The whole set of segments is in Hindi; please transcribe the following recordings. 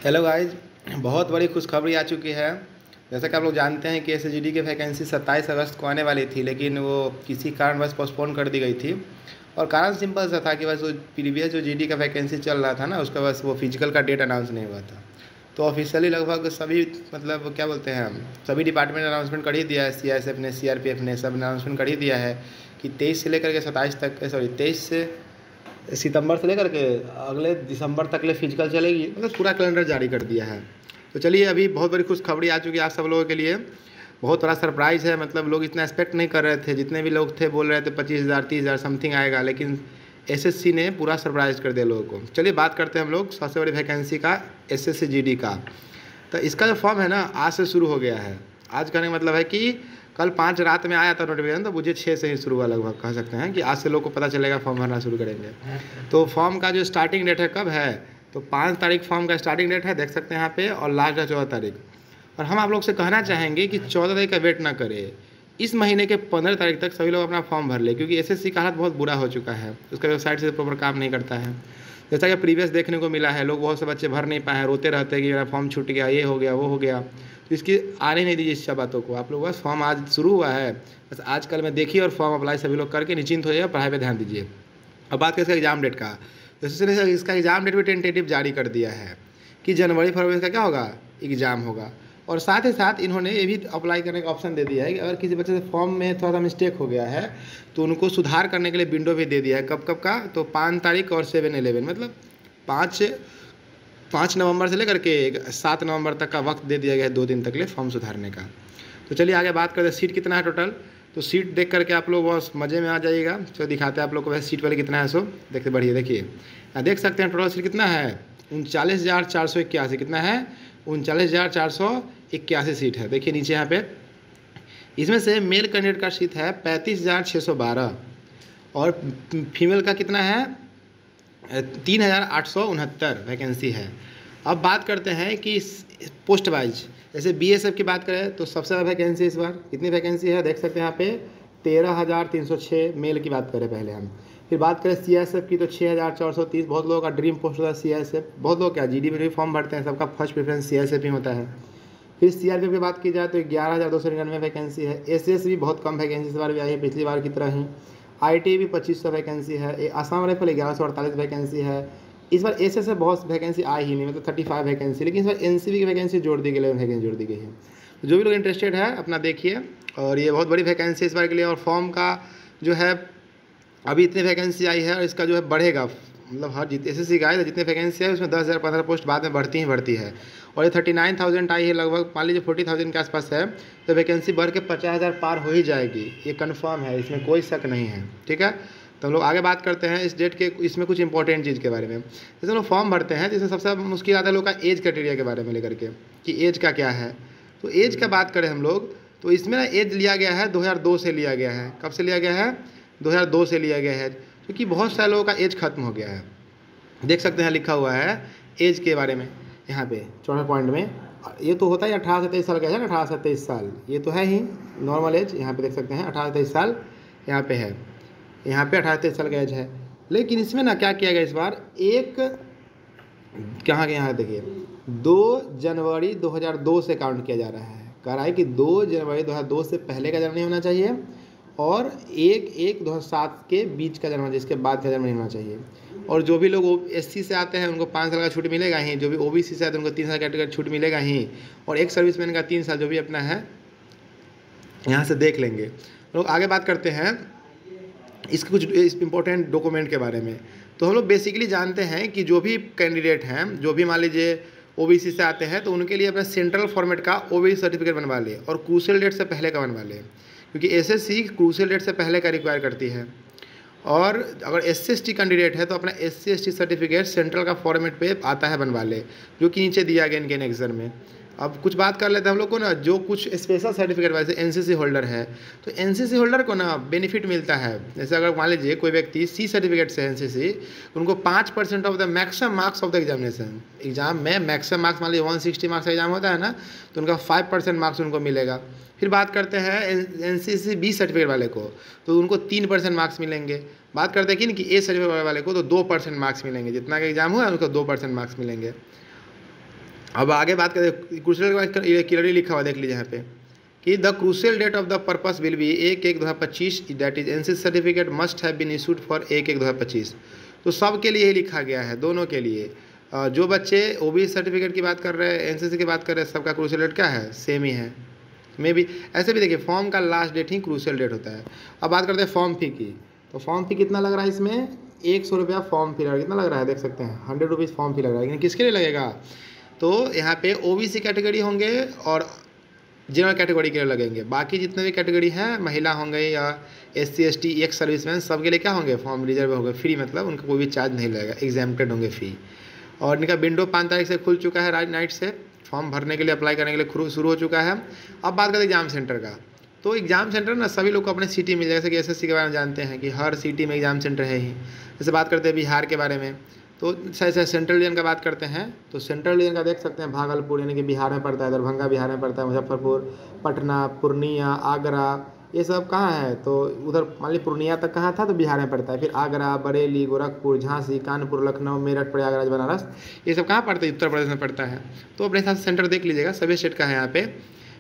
हेलो गाइज, बहुत बड़ी खुशखबरी आ चुकी है। जैसा कि आप लोग जानते हैं कि एसएसजीडी की वैकेंसी 27 अगस्त को आने वाली थी, लेकिन वो किसी कारणवश पोस्टपोन कर दी गई थी। और कारण सिंपल सा था कि बस वो प्रीवियस जो जीडी का वैकेंसी चल रहा था ना, उसका बस वो फिजिकल का डेट अनाउंस नहीं हुआ था। तो ऑफिशियली लगभग सभी मतलब क्या बोलते हैं, सभी डिपार्टमेंट ने अनाउंसमेंट कर ही दिया है। सीआईएसएफ ने, सीआरपीएफ ने, सब ने अनाउंसमेंट कर ही दिया है कि 23 से लेकर के 27 तक, सॉरी 23 से सितंबर से लेकर के अगले दिसंबर तक ले फिजिकल चलेगी। मतलब पूरा कैलेंडर जारी कर दिया है। तो चलिए, अभी बहुत बड़ी खुशखबरी आ चुकी है आप सब लोगों के लिए। बहुत बड़ा सरप्राइज़ है। मतलब लोग इतना एक्सपेक्ट नहीं कर रहे थे। जितने भी लोग थे बोल रहे थे 25,000 30,000 समथिंग आएगा, लेकिन एसएससी ने पूरा सरप्राइज़ कर दिया लोगों को। चलिए बात करते हैं हम लोग सबसे बड़ी वैकेंसी का, एसएससी जीडी का। तो इसका जो फॉर्म है ना, आज से शुरू हो गया है। आज कहने का मतलब है कि कल 5 रात में आया था नोटिफिकेशन, तो मुझे 6 से ही शुरू हुआ लगभग, कह सकते हैं कि आज से लोग को पता चलेगा, फॉर्म भरना शुरू करेंगे। तो फॉर्म का जो स्टार्टिंग डेट है कब है, तो 5 तारीख फॉर्म का स्टार्टिंग डेट है, देख सकते हैं यहाँ पे, और लास्ट है 14 तारीख। और हम आप लोग से कहना चाहेंगे कि 14 तारीख का वेट ना करें, इस महीने के 15 तारीख तक सभी लोग अपना फॉर्म भर ले, क्योंकि एसएससी का हालत बहुत बुरा हो चुका है। उसका वेबसाइट से प्रॉपर काम नहीं करता है। जैसा कि प्रीवियस देखने को मिला है, लोग बहुत से बच्चे भर नहीं पाए हैं, रोते रहते हैं कि मेरा फॉर्म छूट गया, ये हो गया, वो हो गया। तो इसकी आने नहीं दीजिए इस सब बातों को। आप लोग बस फॉर्म आज शुरू हुआ है, बस आज कल में देखिए और फॉर्म अप्लाई सभी लोग करके निश्चिंत हो जाइए, पढ़ाई पे ध्यान दीजिए। अब बात करें इसका एग्जाम डेट का, तो इसने इसका एग्जाम डेट भी टेंटेटिव जारी कर दिया है कि जनवरी फरवरी का क्या होगा, एग्जाम होगा। और साथ ही साथ इन्होंने ये भी अप्लाई करने का ऑप्शन दे दिया है कि अगर किसी बच्चे से फॉर्म में थोड़ा सा मिस्टेक हो गया है तो उनको सुधार करने के लिए विंडो भी दे दिया है। कब कब का, तो 5 तारीख और 7/11, मतलब 5 नवंबर से लेकर के 7 नवंबर तक का वक्त दे दिया गया है, 2 दिन तक ले फॉर्म सुधारने का। तो चलिए आगे बात करते हैं, सीट कितना है टोटल। तो सीट देख करके आप लोग बहुत मज़े में आ जाइएगा। चलो दिखाते हैं आप लोग को वैसे सीट वाले कितना है। सो देखते बढ़िए, देखिए देख सकते हैं टोटल सीट कितना है, 39,481। कितना है, 39,481 सीट है। देखिए नीचे यहाँ पे, इसमें से मेल कैंडिडेट का सीट है 35,612 और फीमेल का कितना है, 3,869 वैकेंसी है। अब बात करते हैं कि पोस्ट वाइज, जैसे बीएसएफ की बात करें तो सबसे ज़्यादा वैकेंसी इस बार कितनी वैकेंसी है, देख सकते हैं यहाँ पे 13,306 मेल की बात करें पहले हम। फिर बात करें सीआईएसएफ की तो 6,430। बहुत लोगों का ड्रीम पोस्ट होता है सीआईएसएफ। बहुत लोग क्या जीडी में भी फॉर्म भरते हैं, सबका फर्स्ट प्रेफरेंस सीआईएसएफ ही होता है। फिर सीआरपीएफ की बात की जाए तो 11,299 वैकेंसी है। एसएस भी बहुत कम वैकेंसी इस बार भी आई है, पिछली बार की तरह ही। आईटी भी 2500 वैकेंसी है। आसाम राइफल 1148 वैकेंसी है। इस बार एसएस से बहुत वैकेंसी आई ही नहीं, मतलब 35 वैकेंसी, लेकिन इस बार एनसीबी की वैकेंसी जोड़ दी गई, 11 वैकेंसी जोड़ दी गई है। तो जो भी लोग इंटरेस्टेड है अपना देखिए, और ये बहुत बड़ी वैकेंसी इस बार के लिए। और फॉर्म का जो है अभी इतनी वैकेंसी आई है और इसका जो है बढ़ेगा, मतलब हर जितने एसएससी का है तो जितने वैकेंसी है उसमें 10,000 15 पोस्ट बाद में बढ़ती है। और ये 39,000 आई है लगभग, मान लीजिए 40,000 के आसपास है, तो वैकेंसी बढ़ के 50,000 पार हो ही जाएगी, ये कंफर्म है, इसमें कोई शक नहीं है। ठीक है, तो हम लोग आगे बात करते हैं इस डेट के, इसमें कुछ इंपॉर्टेंट चीज़ के बारे में। जैसे हम लोग फॉर्म भरते हैं, जिसमें सबसे मुश्किल आता है लोग का एज क्राइटेरिया के बारे में लेकर के, कि एज का क्या है। तो एज का बात करें हम लोग, तो इसमें ना एज लिया गया है 2002 से लिया गया है। कब से लिया गया है, 2002 से लिया गया है, क्योंकि बहुत सारे लोगों का एज खत्म हो गया है। देख सकते हैं लिखा हुआ है एज के बारे में यहाँ पे 14 पॉइंट में। ये तो होता है 18 से 23 साल का है ना, 18 से 23 साल ये तो है ही नॉर्मल एज। यहाँ पे देख सकते हैं 18 से 23 साल यहाँ पे है, यहाँ पे 18 से 23 साल का एज है। लेकिन इसमें ना क्या किया गया इस बार, एक कहाँ के, यहाँ देखिए 2 जनवरी 2002 से काउंट किया जा रहा है। कह रहा है कि 2 जनवरी 2002 से पहले का जन्म नहीं होना चाहिए, और 1/1/2007 के बीच का जन्म, जिसके बाद का जन्म नहीं होना चाहिए। और जो भी लोग एससी से आते हैं उनको 5 साल का छूट मिलेगा ही, जो भी ओबीसी से आते हैं उनको 3 साल का छूट मिलेगा ही, और एक सर्विसमैन का 3 साल, जो भी अपना है यहाँ से देख लेंगे। लोग आगे बात करते हैं इसके कुछ इंपॉर्टेंट डॉक्यूमेंट के बारे में। तो हम लोग बेसिकली जानते हैं कि जो भी कैंडिडेट हैं, जो भी मान लीजिए ओबीसी से आते हैं, तो उनके लिए अपना सेंट्रल फॉर्मेट का ओबीसी सर्टिफिकेट बनवा ले, और क्रूशियल डेट से पहले का बनवा ले, क्योंकि एसएससी क्रूशियल डेट से पहले का रिक्वायर करती है। और अगर SC/ST कैंडिडेट है तो अपना SC/ST सर्टिफिकेट सेंट्रल का फॉर्मेट पे आता है, बनवा ले, जो कि नीचे दिया गया इनके एनेक्सर में। अब कुछ बात कर लेते हैं हम लोग को ना, जो कुछ स्पेशल सर्टिफिकेट वैसे एनसीसी होल्डर है, तो एनसीसी होल्डर को ना बेनिफिट मिलता है। जैसे अगर मान लीजिए कोई व्यक्ति सी सर्टिफिकेट से एनसीसी, उनको 5% of the maximum marks of the examination, exam में मैक्सिमम मार्क्स मान लीजिए 160 मार्क्स का एग्जाम होता है ना, तो उनका 5% मार्क्स उनको मिलेगा। फिर बात करते हैं एनसीसी बी सर्टिफिकेट वाले को, तो उनको 3% मार्क्स मिलेंगे। बात करते हैं कि ए सर्टिफिकेट वाले को तो 2% मार्क्स मिलेंगे, जितना का एग्जाम हुआ है उनको 2% मार्क्स मिलेंगे। अब आगे बात करें क्रूशियल क्लियरली लिखा हुआ देख लीजिए यहाँ पे कि the crucial date of the purpose will be 1/1/2025 that is NCC certificate must have been issued for 1/1/2025। तो सब के लिए ही लिखा गया है, दोनों के लिए। जो बच्चे ओबीसी सर्टिफिकेट की बात कर रहे हैं, एनसीसी की बात कर रहे हैं, सबका क्रूशियल डेट क्या है, सेम ही है। मे भी ऐसे भी देखिए फॉर्म का लास्ट डेट ही क्रूशियल डेट होता है। अब बात करते हैं फॉर्म फी की। तो फॉर्म फी कितना लग रहा है इसमें, 100 रुपया फॉर्म फी लग रहा है। कितना लग रहा है देख सकते हैं, 100 रुपीज़ फॉर्म फी लग रहा है। लेकिन किसके लिए लगेगा, तो यहाँ पे ओबीसी कैटेगरी होंगे और जनरल कैटेगरी के लिए लगेंगे। बाकी जितने भी कैटेगरी हैं, महिला होंगे या SC ST एक्स सर्विसमैन, सबके लिए क्या होंगे, फॉर्म रिजर्व होंगे, फ्री, मतलब उनका कोई भी चार्ज नहीं लगेगा, एग्जाम्प्टेड होंगे फी। और इनका विंडो 5 तारीख से खुल चुका है, नाइट से फॉर्म भरने के लिए, अप्लाई करने के लिए शुरू हो चुका है। अब बात करें एग्जाम सेंटर का, तो एग्जाम सेंटर ना सभी लोग को अपने सिटी में, जैसे कि SSC के बारे में जानते हैं कि हर सिटी में एग्जाम सेंटर है ही। जैसे बात करते हैं बिहार के बारे में, तो सेंट्रल रीजन का बात करते हैं, तो सेंट्रल रीजन का देख सकते हैं भागलपुर यानी कि बिहार में पड़ता है, दरभंगा बिहार में पड़ता है, मुजफ्फरपुर, पटना, पूर्णिया, आगरा, ये सब कहाँ है, तो उधर मान ली पूर्णिया तक कहाँ था तो बिहार में पड़ता है। फिर आगरा, बरेली, गोरखपुर, झांसी, कानपुर, लखनऊ, मेरठ, प्रयागराज, बनारस, ये सब कहाँ पड़ता है, उत्तर प्रदेश में पड़ता है। तो अपने हिसाब से सेंटर देख लीजिएगा, सभी स्टेट का है यहाँ पे।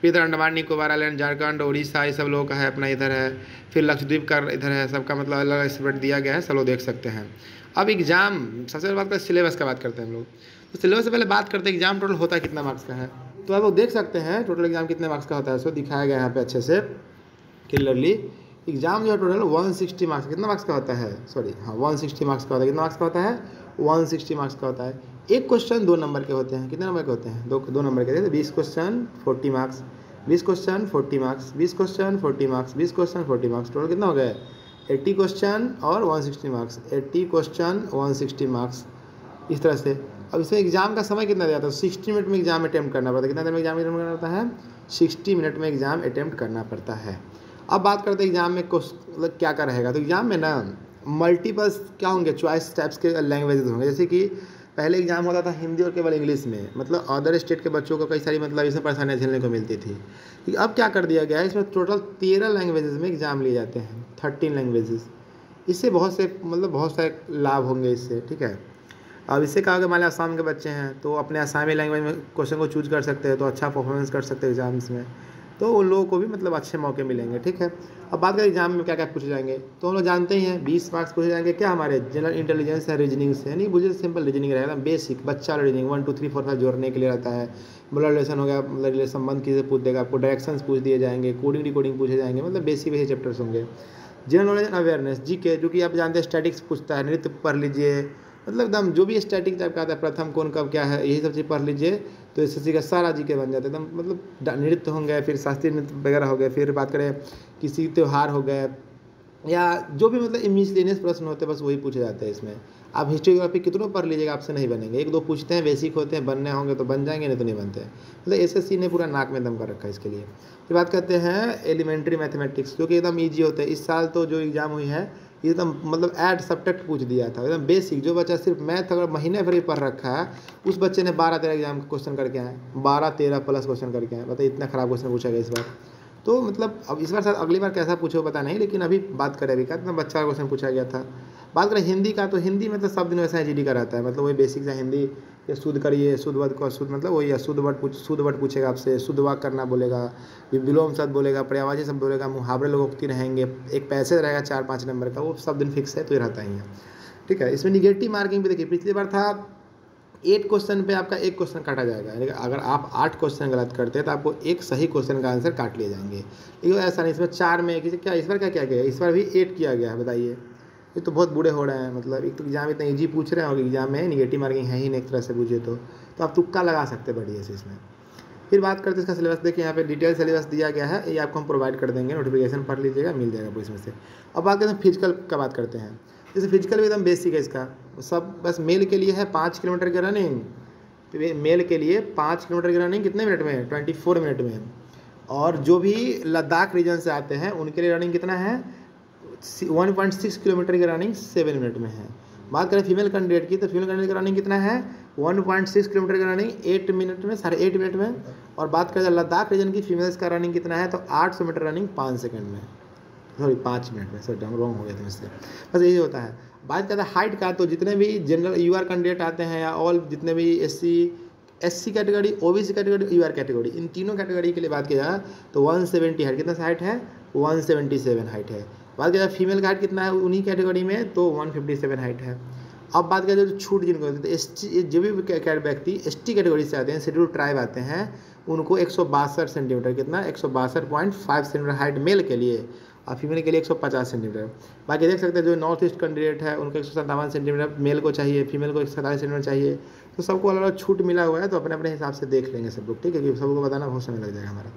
फिर इधर अंडमान निकोबार आइलैंड, झारखंड, उड़ीसा, ये सब लोगों का है अपना इधर है। फिर लक्षद्वीप का इधर है, सबका मतलब अलग अलग सेपरेट दिया गया है, सब लोग देख सकते हैं। अब एग्जाम, सबसे पहले बात करें सिलेबस का, बात करते हैं हम लोग। तो सिलेबस से पहले बात करते हैं एग्जाम टोटल होता है कितना मार्क्स का है। तो आप लोग देख सकते हैं टोटल एग्जाम कितने मार्क्स का होता है, सो दिखाया गया है यहाँ पे अच्छे से क्लियरली। एग्जाम जो है टोटल 160 मार्क्स, कितना मार्क्स का होता है, सॉरी हाँ 160 मार्क्स का होता है। कितना मार्क्स का होता है, 160 मार्क्स का होता है। एक क्वेश्चन 2 नंबर के होते हैं, कितने नंबर के होते हैं, 2 नंबर के। 20 question 40 marks, 20 question 40 marks, 20 question 40 marks, 20 question 40 marks, total कितना हो गया, 80 क्वेश्चन और 160 मार्क्स, 80 क्वेश्चन 160 मार्क्स, इस तरह से। अब इसमें एग्जाम का समय कितना दिया था, 60 मिनट में एग्जाम अटैम्प्ट करना पड़ता है। कितना देर में एग्जाम अटैम्प्ट करना पड़ता है, 60 मिनट में एग्जाम अटैम्प्ट करना पड़ता है। अब बात करते हैं एग्जाम में मतलब क्या क्या रहेगा। तो एग्जाम में ना मल्टीपल्स क्या होंगे, चॉइस टाइप्स के लैंग्वेजेस होंगे। जैसे कि पहले एग्जाम होता था हिंदी और केवल इंग्लिश में, मतलब अदर स्टेट के बच्चों को कई सारी मतलब इसमें परेशानियाँ झेलने को मिलती थी। अब क्या कर दिया गया है, इसमें टोटल 13 लैंग्वेजेस में एग्जाम लिए जाते हैं, 13 लैंग्वेजेस। इससे बहुत सारे लाभ होंगे इससे, ठीक है। अब इससे कहा कि मान लिया आसाम के बच्चे हैं तो अपने आसामी लैंग्वेज में क्वेश्चन को चूज कर सकते हैं, तो अच्छा परफॉर्मेंस कर सकते हैं एग्जाम्स में, तो उन लोगों को भी मतलब अच्छे मौके मिलेंगे, ठीक है। अब बात करें एग्जाम में क्या क्या पूछे जाएंगे, तो हम लोग जानते ही हैं 20 मार्क्स पूछे जाएंगे। क्या हमारे जनरल इंटेलिजेंस है, रीजनिंग से, नहीं बुझे सिंपल रीजनिंग रहेगा, बेसिक बच्चा रीजनिंग 1 2 3 4 5 जोड़ने के लिए रहता है। ब्लड रिलेशन हो गया, मतलब रिलेशन संबंध की से पूछ देगा आपको, डायरेक्शंस पूछ दिए जाएंगे, कोडिंग डिकोडिंग पूछे जाएंगे, मतलब बेसिक चैप्टर्स होंगे। General knowledge and awareness, GK, जो कि आप जानते हैं स्टैटिक्स पूछता है, नृत्य पढ़ लीजिए, मतलब एकदम जो भी स्टैटिक टाइप का आता है, प्रथम कौन कब क्या है, यही सब चीज़ पढ़ लीजिए तो SSC का सारा जीके बन जाता है एकदम। मतलब नृत्य होंगे, फिर शास्त्रीय नृत्य वगैरह हो गए, फिर बात करें किसी त्यौहार हो गए, या जो भी मतलब मिसलेनियस प्रश्न होते हैं बस वही पूछे जाते हैं इसमें। आप हिस्ट्री ज्योग्राफी कितनों पढ़ लीजिएगा आपसे नहीं बनेंगे, 1 2 पूछते हैं, बेसिक होते हैं, बनने होंगे तो बन जाएंगे, नहीं तो नहीं बनते। मतलब SSC ने पूरा नाक में दम कर रखा है इसके लिए। फिर बात करते हैं एलिमेंट्री मैथमेटिक्स, जो कि एकदम ईजी होते हैं। इस साल तो जो एग्जाम हुई है एकदम मतलब ऐड सब्जेक्ट पूछ दिया था, एकदम बेसिक। जो बच्चा सिर्फ मैथ अगर महीने भर ही पढ़ रखा है, उस बच्चे ने 12-13 एग्जाम क्वेश्चन करके आए, 12-13 प्लस क्वेश्चन करके आए। बताइए इतना खराब क्वेश्चन पूछा गया इस बार। तो मतलब अब इस बार शायद अगली बार कैसा पूछो पता नहीं, लेकिन अभी बात करें अभी का इतना बच्चा क्वेश्चन पूछा गया था। बात करें हिंदी का, तो हिंदी में तो सब दिन वैसा GD का रहता है, मतलब वही बेसिक सा हिंदी, ये शुद्ध करिए, शुद्ध वर्ड को शुद्ध मतलब वही है, शुद्ध वर्ड पूछेगा आपसे, शुद्ध वाक्य करना बोलेगा, विलोम शब्द बोलेगा, पर्यायवाची शब्द बोलेगा, मुहावरे लोगोक्ति रहेंगे, एक पैसेज रहेगा 4-5 नंबर का, वो सब दिन फिक्स है, तो ये रहता ही है, ठीक है। इसमें निगेटिव मार्किंग भी देखिए, पिछली बार था 8 क्वेश्चन पे आपका 1 क्वेश्चन काटा जाएगा, यानी अगर आप 8 क्वेश्चन गलत करते हैं तो आपको एक सही क्वेश्चन का आंसर काट लिए जाएंगे। लेकिन ऐसा नहीं, इसमें 4 में क्या इस बार क्या किया गया, इस बार भी 8 किया गया है। बताइए, ये तो बहुत बुरे हो रहे हैं। मतलब एक तो एग्जाम इतना ईजी पूछ रहे हैं और एग्जाम में निगेटिव मार्किंग है ही नहीं एक तरह से पूछे तो आप तुक्का लगा सकते हैं बढ़िया से इसमें। फिर बात करते हैं इसका सिलेबस। देखिए यहाँ पे डिटेल सिलेबस दिया गया है, ये आपको हम प्रोवाइड कर देंगे, नोटिफिकेशन पढ़ लीजिएगा, मिल जाएगा आपको इसमें से। अब बात करते हैं फिजिकल का, बात करते हैं। जैसे फिजिकल भी एकदम बेसिक है इसका, सब बस मेल के लिए है 5 किलोमीटर की रनिंग, मेल के लिए 5 किलोमीटर की रनिंग कितने मिनट में, 24 मिनट में। और जो भी लद्दाख रीजन से आते हैं उनके लिए रनिंग कितना है, 1.6 किलोमीटर की रनिंग 7 मिनट में है। बात करें फीमेल कैंडिडेट की, तो फीमेल कैंडिडेट की रनिंग कितना है, 1.6 किलोमीटर की रनिंग 8 मिनट में, 8.5 मिनट में। और बात करें लद्दाख रीजन की फीमेल्स का रनिंग कितना है, तो 800 मीटर रनिंग 5 सेकंड में, सॉरी 5 मिनट में, सॉरी रॉन्ग हो गया था इससे, बस यही होता है। बात करते हैं हाइट का, तो जितने भी जनरल UR कैंडिडेट आते हैं या ऑल जितने भी SC SC category, OBC category, UR category, इन तीनों कैटेगरी के लिए बात किया जाए तो 170 हाइट, कितना हाइट है 177 हाइट है। बात किया जाए फीमेल का हाइट कितना है उन्हीं कैटेगरी में तो 157 हाइट है। अब बात करें जो छूट जिनको होती है ST, जो भी व्यक्ति ST कैटेगरी से आते हैं, शेड्यूल ट्राइब आते हैं, उनको 162 सेंटीमीटर, कितना 162.5 सेंटीमीटर हाइट मेल के लिए और फीमेल के लिए 150 सेंटीमीटर। बाकी देख सकते हैं जो नॉर्थ ईस्ट कैंडिडेट है उनको 157 सेंटीमीटर मेल को चाहिए, फीमेल को 147 सेंटीमीटर चाहिए। तो सबको अलग अलग छूट मिला हुआ है, तो अपने अपने हिसाब से देख लेंगे सब लोग, ठीक है, क्योंकि सबको बताना बहुत समय लग जाएगा हमारा।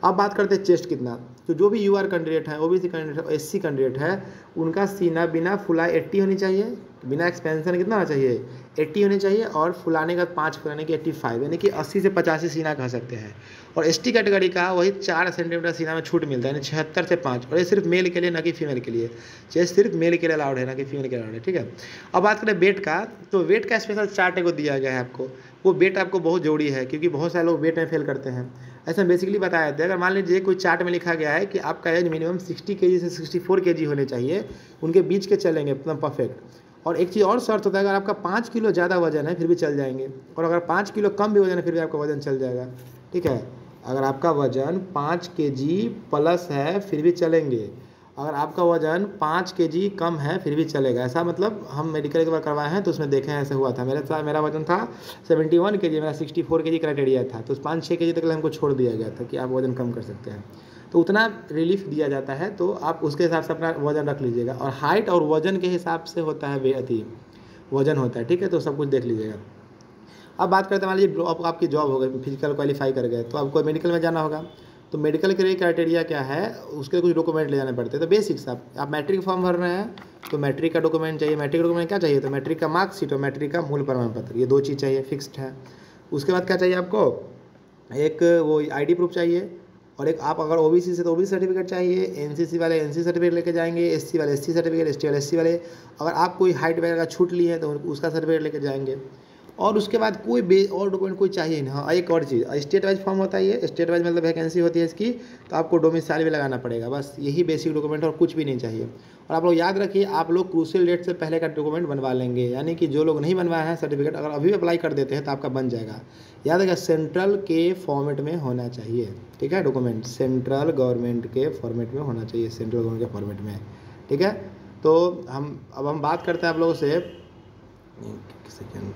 अब बात करते हैं चेस्ट कितना, तो जो भी UR कैंडिडेट है, OBC कैंडिडेट है, SC कैंडिडेट है, उनका सीना बिना फुलाए 80 होनी चाहिए, बिना एक्सपेंशन कितना होना चाहिए 80 होनी चाहिए, और फुलाने का 5 फुलाने की 85, यानी कि 80 से 85 सीना कह सकते हैं। और ST कैटेगरी का वही 4 सेंटीमीटर सीना में छूट मिलता है, यानी 76 से 5, और ये सिर्फ मेल के लिए ना कि फीमेल के लिए, चेस्ट सिर्फ मेल के लिए अलाउड है ना कि फीमेल के लिए अलाउड है, ठीक है। अब बात करें वेट का, तो वेट का स्पेशल चार्ट को दिया गया है आपको, वो वेट आपको बहुत जरूरी है क्योंकि बहुत सारे लोग वेट में फेल करते हैं। ऐसा बेसिकली बताया जाता है, अगर मान लीजिए कोई चार्ट में लिखा गया है कि आपका एज मिनिमम 60 kg से 64 kg होने चाहिए, उनके बीच के चलेंगे एकदम परफेक्ट। और एक चीज़ और शर्त होता है, अगर आपका 5 किलो ज़्यादा वजन है फिर भी चल जाएंगे, और अगर 5 किलो कम भी वजन है फिर भी आपका वजन चल जाएगा, ठीक है। अगर आपका वजन 5 kg प्लस है फिर भी चलेंगे, अगर आपका वजन 5 kg कम है फिर भी चलेगा। ऐसा मतलब हम मेडिकल एक बार करवाए हैं तो उसमें देखे हैं ऐसा हुआ था, मेरा वजन था 71 kg, मेरा 64 kg क्राइटेरिया था, तो 5-6 kg तक हमको छोड़ दिया गया था कि आप वजन कम कर सकते हैं, तो उतना रिलीफ दिया जाता है, तो आप उसके हिसाब से अपना वजन रख लीजिएगा। और हाइट और वजन के हिसाब से होता है वजन होता है, ठीक है, तो सब कुछ देख लीजिएगा। अब बात करते हैं, मान लीजिए आपकी जॉब हो गई, फिजिकल क्वालिफाई कर गए, तो आपको मेडिकल में जाना होगा, तो मेडिकल के लिए क्राइटेरिया क्या है, उसके कुछ डॉक्यूमेंट ले जाने पड़ते हैं। तो बेसिक्स आप मैट्रिक फॉर्म भर रहे हैं तो मैट्रिक का डॉक्यूमेंट चाहिए, मैट्रिक डॉक्यूमेंट क्या चाहिए, तो मैट्रिक का मार्कशीट और मैट्रिक का मूल प्रमाण पत्र, ये 2 चीज़ चाहिए, फिक्स्ड है। उसके बाद क्या चाहिए आपको, एक वो ID प्रूफ चाहिए, और एक आप अगर OBC से तो OBC सर्टिफिकेट चाहिए, NCC वाले NC सर्टिफिकेट लेके जाएंगे, SC वाले SC सर्टिफिकेट, ST वाले SC वाले, अगर आप कोई हाइट वगैरह का छूट लिए हैं तो उसका सर्टिफिकेट लेके जाएंगे। और उसके बाद कोई और डॉक्यूमेंट कोई चाहिए नहीं। हाँ, एक और चीज़, स्टेट वाइज फॉर्म होता है, ये स्टेट वाइज मतलब वैकेंसी होती है इसकी, तो आपको डोमिसाइल भी लगाना पड़ेगा, बस यही बेसिक डॉक्यूमेंट और कुछ भी नहीं चाहिए। और आप लोग याद रखिए, आप लोग क्रूशियल डेट से पहले का डॉक्यूमेंट बनवा लेंगे, यानी कि जो लोग नहीं बनवाए हैं सर्टिफिकेट, अगर अभी अप्लाई कर देते हैं तो आपका बन जाएगा। याद रखिए सेंट्रल के फॉर्मेट में होना चाहिए, ठीक है, डॉक्यूमेंट सेंट्रल गवर्नमेंट के फॉर्मेट में होना चाहिए, सेंट्रल गवर्नमेंट के फॉर्मेट में, ठीक है। तो हम बात करते हैं आप लोगों से, एक सेकेंड,